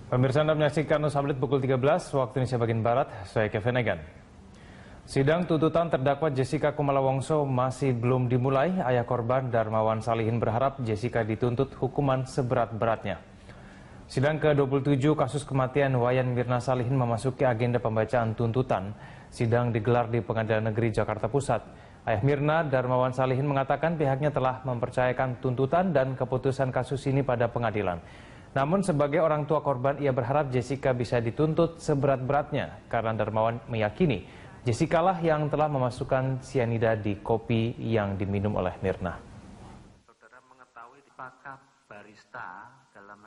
Pemirsa, Anda menyaksikan News Update pukul 13 waktu Indonesia bagian Barat, saya Kevin Egan. Sidang tuntutan terdakwa Jessica Kumala Wongso masih belum dimulai. Ayah korban Darmawan Salihin berharap Jessica dituntut hukuman seberat-beratnya. Sidang ke-27 kasus kematian Wayan Mirna Salihin memasuki agenda pembacaan tuntutan. Sidang digelar di Pengadilan Negeri Jakarta Pusat. Ayah Mirna, Darmawan Salihin, mengatakan pihaknya telah mempercayakan tuntutan dan keputusan kasus ini pada pengadilan. Namun sebagai orang tua korban, ia berharap Jessica bisa dituntut seberat-beratnya karena Darmawan meyakini Jessica lah yang telah memasukkan sianida di kopi yang diminum oleh Mirna. Saudara mengetahui apakah barista dalam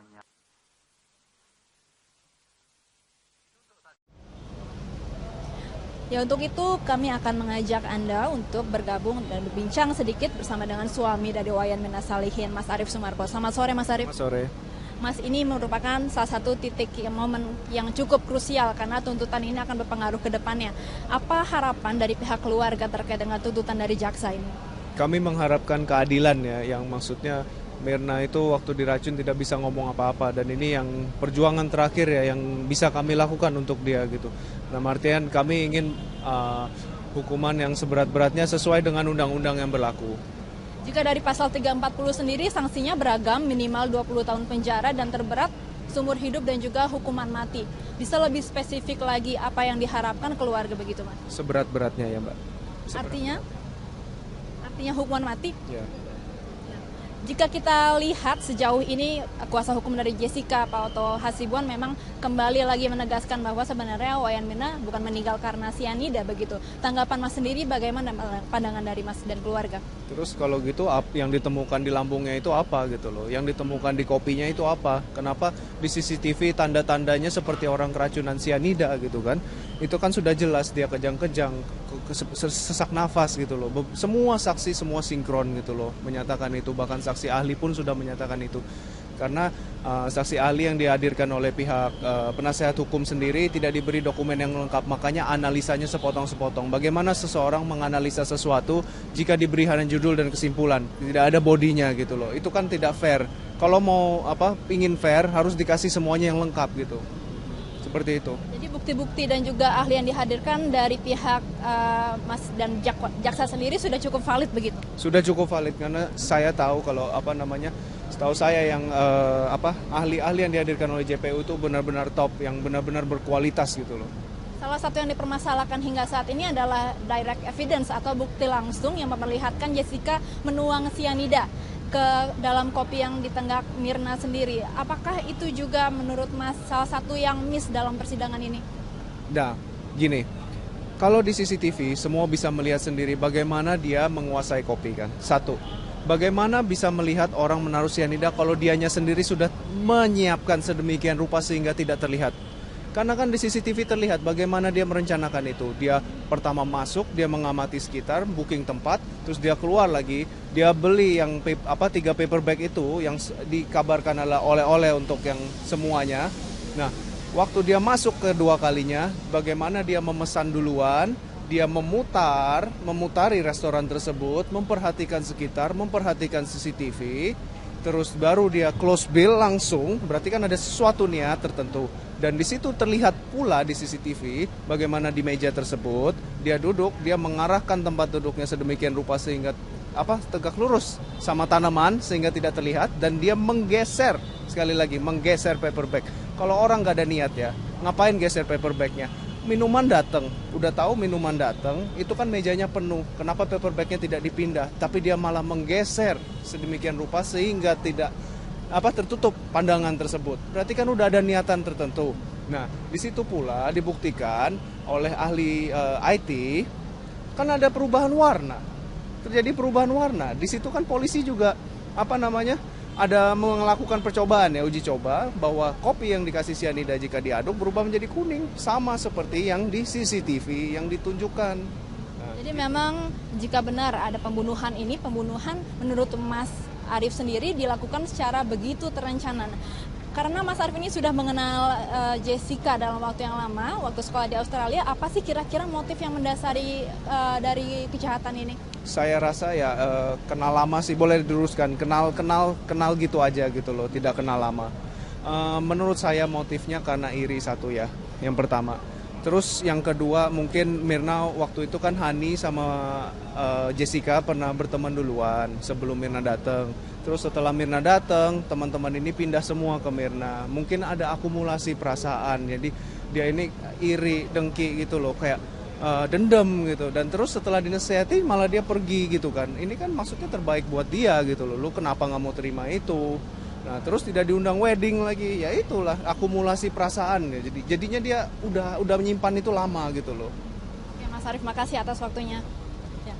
Ya, untuk itu kami akan mengajak Anda untuk bergabung dan berbincang sedikit bersama dengan suami dari Wayan Mirna Salihin, Mas Arief Sumarko. Selamat sore, Mas Arief. Selamat sore. Mas, ini merupakan salah satu titik momen yang cukup krusial karena tuntutan ini akan berpengaruh ke depannya. Apa harapan dari pihak keluarga terkait dengan tuntutan dari jaksa ini? Kami mengharapkan keadilan ya, yang maksudnya Mirna itu waktu diracun tidak bisa ngomong apa-apa, dan ini yang perjuangan terakhir ya yang bisa kami lakukan untuk dia gitu. Nah, artian kami ingin hukuman yang seberat-beratnya sesuai dengan undang-undang yang berlaku. Jika dari pasal 340 sendiri sanksinya beragam, minimal 20 tahun penjara dan terberat seumur hidup dan juga hukuman mati. Bisa lebih spesifik lagi apa yang diharapkan keluarga begitu, Mas? Seberat-beratnya ya, Mbak. Artinya hukuman mati? Ya. Jika kita lihat sejauh ini kuasa hukum dari Jessica, Pak Oto Hasibuan, memang kembali lagi menegaskan bahwa sebenarnya Wayan Mirna bukan meninggal karena sianida begitu. Tanggapan Mas sendiri bagaimana pandangan dari Mas dan keluarga? Terus kalau gitu yang ditemukan di lambungnya itu apa gitu loh? Yang ditemukan di kopinya itu apa? Kenapa di CCTV tanda-tandanya seperti orang keracunan sianida gitu kan? Itu kan sudah jelas dia kejang-kejang, sesak nafas gitu loh. Semua saksi, semua sinkron gitu loh menyatakan itu, bahkan saksi ahli pun sudah menyatakan itu. Karena saksi ahli yang dihadirkan oleh pihak penasehat hukum sendiri tidak diberi dokumen yang lengkap, makanya analisanya sepotong-sepotong. Bagaimana seseorang menganalisa sesuatu jika diberi hanya judul dan kesimpulan, tidak ada bodinya gitu loh. Itu kan tidak fair. Kalau mau ingin fair harus dikasih semuanya yang lengkap gitu. Seperti itu. Jadi bukti-bukti dan juga ahli yang dihadirkan dari pihak Mas dan jaksa sendiri sudah cukup valid begitu? Sudah cukup valid karena saya tahu kalau setahu saya yang ahli-ahli yang dihadirkan oleh JPU itu benar-benar top, yang benar-benar berkualitas gitu loh. Salah satu yang dipermasalahkan hingga saat ini adalah direct evidence atau bukti langsung yang memperlihatkan Jessica menuang sianida ke dalam kopi yang ditenggak Mirna sendiri. Apakah itu juga menurut Mas salah satu yang miss dalam persidangan ini? Nah, gini, kalau di CCTV semua bisa melihat sendiri bagaimana dia menguasai kopi kan. Satu, bagaimana bisa melihat orang menaruh sianida kalau dianya sendiri sudah menyiapkan sedemikian rupa sehingga tidak terlihat. Karena kan di CCTV terlihat bagaimana dia merencanakan itu. Dia pertama masuk, dia mengamati sekitar, booking tempat, terus dia keluar lagi, dia beli yang 3 paper bag itu yang dikabarkan adalah oleh-oleh untuk yang semuanya. Nah, waktu dia masuk kedua kalinya, bagaimana dia memesan duluan, dia memutari restoran tersebut, memperhatikan sekitar, memperhatikan CCTV, terus baru dia close bill langsung, berarti kan ada sesuatu niat tertentu. Dan di situ terlihat pula di CCTV bagaimana di meja tersebut dia duduk, dia mengarahkan tempat duduknya sedemikian rupa sehingga tegak lurus sama tanaman sehingga tidak terlihat, dan dia menggeser, sekali lagi menggeser paper bag. Kalau orang nggak ada niat ya, ngapain geser paper bagnya? Minuman datang, udah tahu minuman datang, itu kan mejanya penuh. Kenapa paper bagnya tidak dipindah? Tapi dia malah menggeser sedemikian rupa sehingga tidak tertutup pandangan tersebut. Berarti kan udah ada niatan tertentu. Nah, di situ pula dibuktikan oleh ahli IT kan ada perubahan warna. Terjadi perubahan warna. Di situ kan polisi juga ada melakukan percobaan ya, uji coba bahwa kopi yang dikasih sianida jika diaduk berubah menjadi kuning, sama seperti yang di CCTV yang ditunjukkan. Nah, jadi memang jika benar ada pembunuhan menurut Mas Arief sendiri dilakukan secara begitu terencana. Karena Mas Arief ini sudah mengenal Jessica dalam waktu yang lama, waktu sekolah di Australia, apa sih kira-kira motif yang mendasari dari kejahatan ini? Saya rasa ya kenal lama sih, boleh diluruskan, kenal gitu aja gitu loh, tidak kenal lama. Menurut saya motifnya karena iri, satu ya, yang pertama. Terus yang kedua mungkin Mirna waktu itu kan Hani sama Jessica pernah berteman duluan sebelum Mirna datang. Terus setelah Mirna datang, teman-teman ini pindah semua ke Mirna. Mungkin ada akumulasi perasaan, jadi dia ini iri, dengki gitu loh, kayak dendam gitu. Dan terus setelah dinasehati malah dia pergi gitu kan. Ini kan maksudnya terbaik buat dia gitu loh. Lu kenapa nggak mau terima itu? Nah, terus tidak diundang wedding lagi, ya itulah akumulasi perasaan ya. Jadinya dia udah menyimpan itu lama gitu loh. Ya, Mas Arief, makasih atas waktunya. Ya.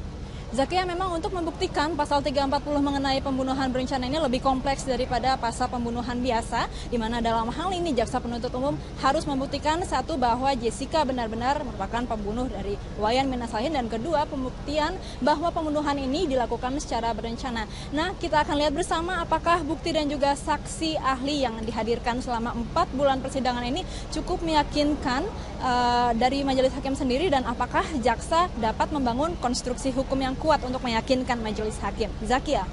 Zakia, memang untuk membuktikan pasal 340 mengenai pembunuhan berencana ini lebih kompleks daripada pasal pembunuhan biasa, di mana dalam hal ini jaksa penuntut umum harus membuktikan satu, bahwa Jessica benar-benar merupakan pembunuh dari Wayan Mirna Salihin, dan kedua, pembuktian bahwa pembunuhan ini dilakukan secara berencana. Nah, kita akan lihat bersama apakah bukti dan juga saksi ahli yang dihadirkan selama 4 bulan persidangan ini cukup meyakinkan dari majelis hakim sendiri, dan apakah jaksa dapat membangun konstruksi hukum yang kuat untuk meyakinkan majelis hakim. Zakia.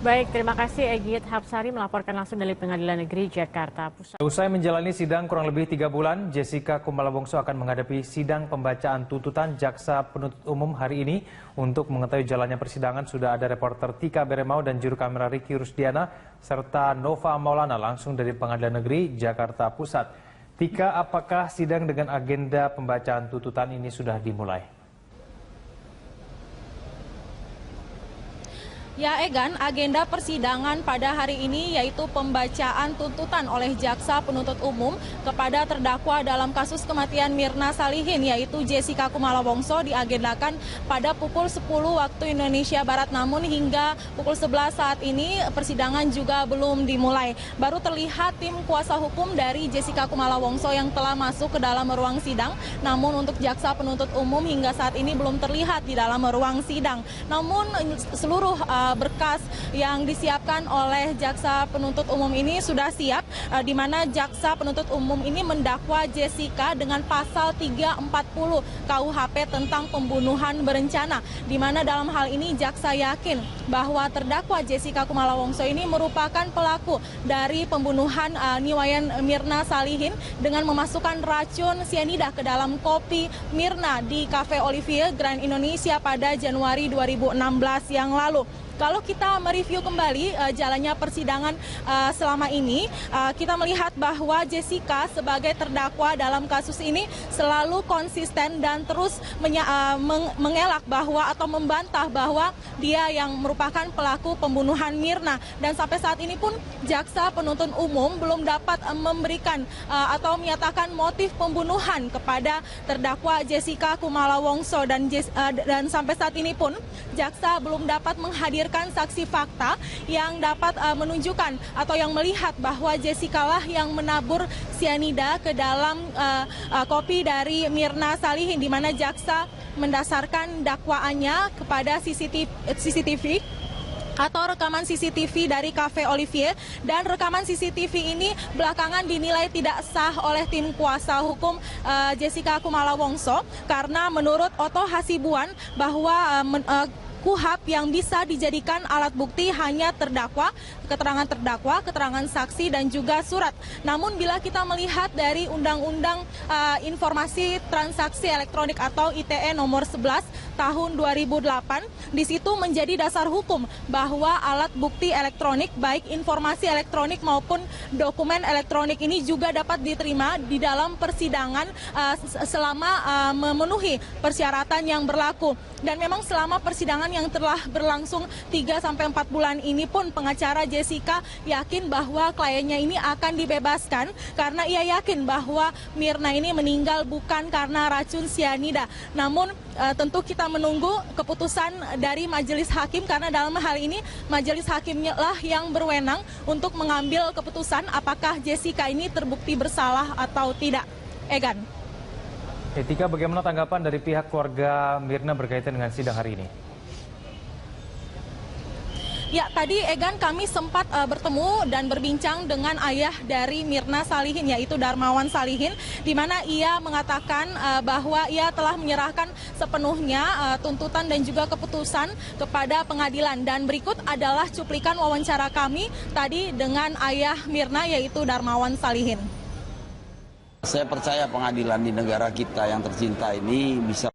Baik, terima kasih Egit Hapsari melaporkan langsung dari Pengadilan Negeri Jakarta Pusat. Usai menjalani sidang kurang lebih 3 bulan, Jessica Kumala Wongso akan menghadapi sidang pembacaan tuntutan jaksa penuntut umum hari ini. Untuk mengetahui jalannya persidangan, sudah ada reporter Tika Beremau dan juru kamera Ricky Rusdiana serta Nova Maulana langsung dari Pengadilan Negeri Jakarta Pusat. Tika, apakah sidang dengan agenda pembacaan tuntutan ini sudah dimulai? Ya, Egan, agenda persidangan pada hari ini yaitu pembacaan tuntutan oleh jaksa penuntut umum kepada terdakwa dalam kasus kematian Mirna Salihin, yaitu Jessica Kumala Wongso, diagendakan pada pukul 10 waktu Indonesia Barat. Namun hingga pukul 11 saat ini persidangan juga belum dimulai. Baru terlihat tim kuasa hukum dari Jessica Kumala Wongso yang telah masuk ke dalam ruang sidang. Namun untuk jaksa penuntut umum hingga saat ini belum terlihat di dalam ruang sidang. Namun seluruh berkas yang disiapkan oleh jaksa penuntut umum ini sudah siap, di mana jaksa penuntut umum ini mendakwa Jessica dengan pasal 340 KUHP tentang pembunuhan berencana, di mana dalam hal ini jaksa yakin bahwa terdakwa Jessica Kumala Wongso ini merupakan pelaku dari pembunuhan Wayan Mirna Salihin dengan memasukkan racun sianida ke dalam kopi Mirna di Cafe Olivier Grand Indonesia pada Januari 2016 yang lalu. Kalau kita mereview kembali jalannya persidangan selama ini, kita melihat bahwa Jessica sebagai terdakwa dalam kasus ini selalu konsisten dan terus mengelak bahwa atau membantah bahwa dia yang merupakan pelaku pembunuhan Mirna. Dan sampai saat ini pun jaksa penuntut umum belum dapat memberikan atau menyatakan motif pembunuhan kepada terdakwa Jessica Kumala Wongso, dan sampai saat ini pun jaksa belum dapat menghadirkan saksi fakta yang dapat menunjukkan atau yang melihat bahwa Jessica lah yang menabur sianida ke dalam kopi dari Mirna Salihin, di mana jaksa mendasarkan dakwaannya kepada CCTV atau rekaman CCTV dari Cafe Olivier, dan rekaman CCTV ini belakangan dinilai tidak sah oleh tim kuasa hukum Jessica Kumala Wongso karena menurut Otto Hasibuan bahwa KUHP yang bisa dijadikan alat bukti hanya keterangan terdakwa, keterangan saksi, dan juga surat. Namun bila kita melihat dari Undang-Undang Informasi Transaksi Elektronik atau ITE nomor 11 tahun 2008, di situ menjadi dasar hukum bahwa alat bukti elektronik, baik informasi elektronik maupun dokumen elektronik ini juga dapat diterima di dalam persidangan selama memenuhi persyaratan yang berlaku. Dan memang selama persidangan yang telah berlangsung 3-4 bulan ini pun pengacara Jessica yakin bahwa kliennya ini akan dibebaskan karena ia yakin bahwa Mirna ini meninggal bukan karena racun sianida. Namun tentu kita menunggu keputusan dari majelis hakim karena dalam hal ini majelis hakimnya lah yang berwenang untuk mengambil keputusan apakah Jessica ini terbukti bersalah atau tidak. Egan. Tika, bagaimana tanggapan dari pihak keluarga Mirna berkaitan dengan sidang hari ini? Ya, tadi Egan kami sempat bertemu dan berbincang dengan ayah dari Mirna Salihin, yaitu Darmawan Salihin, di mana ia mengatakan bahwa ia telah menyerahkan sepenuhnya tuntutan dan juga keputusan kepada pengadilan. Dan berikut adalah cuplikan wawancara kami tadi dengan ayah Mirna, yaitu Darmawan Salihin. Saya percaya pengadilan di negara kita yang tercinta ini bisa